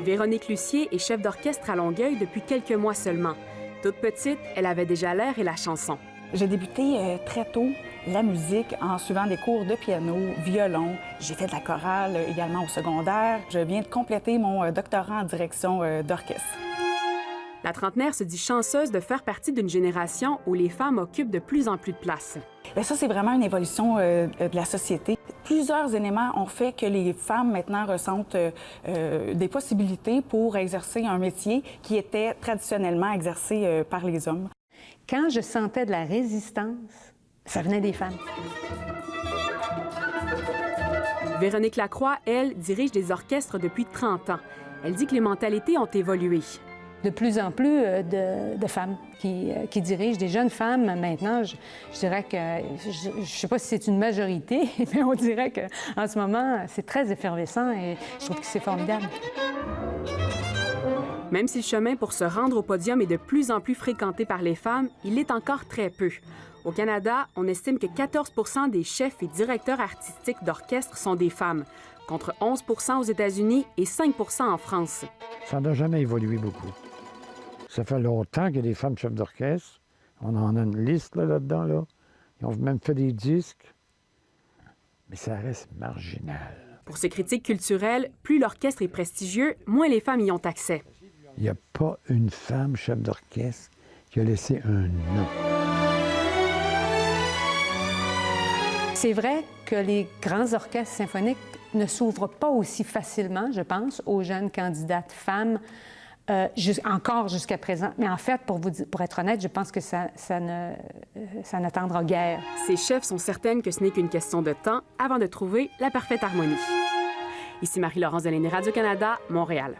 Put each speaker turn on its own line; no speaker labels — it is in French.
Véronique Lucier est chef d'orchestre à Longueuil depuis quelques mois seulement. Toute petite, elle avait déjà l'air et la chanson.
J'ai débuté très tôt la musique en suivant des cours de piano, violon. J'ai fait de la chorale également au secondaire. Je viens de compléter mon doctorat en direction d'orchestre.
La trentenaire se dit chanceuse de faire partie d'une génération où les femmes occupent de plus en plus de place.
Bien, ça, c'est vraiment une évolution de la société. Plusieurs éléments ont fait que les femmes maintenant ressentent des possibilités pour exercer un métier qui était traditionnellement exercé par les hommes.
Quand je sentais de la résistance, ça venait des femmes.
Véronique Lacroix, elle, dirige des orchestres depuis 30 ans. Elle dit que les mentalités ont évolué.
De plus en plus de femmes qui dirigent, des jeunes femmes maintenant. Je dirais que, je ne sais pas si c'est une majorité, mais on dirait qu'en ce moment, c'est très effervescent et je trouve que c'est formidable.
Même si le chemin pour se rendre au podium est de plus en plus fréquenté par les femmes, il l'est encore très peu. Au Canada, on estime que 14 % des chefs et directeurs artistiques d'orchestre sont des femmes, contre 11 % aux États-Unis et 5 % en France.
Ça n'a jamais évolué beaucoup. Ça fait longtemps qu'il y a des femmes chefs d'orchestre. On en a une liste là-dedans. Là. Ils ont même fait des disques. Mais ça reste marginal.
Pour ces critiques culturelles, plus l'orchestre est prestigieux, moins les femmes y ont accès.
Il n'y a pas une femme chef d'orchestre qui a laissé un nom.
C'est vrai que les grands orchestres symphoniques ne s'ouvrent pas aussi facilement, je pense, aux jeunes candidates femmes, encore jusqu'à présent. Mais en fait, pour être honnête, je pense que ça n'attendra guère.
Ces chefs sont certaines que ce n'est qu'une question de temps avant de trouver la parfaite harmonie. Ici Marie-Laurence Delaney, Radio-Canada, Montréal.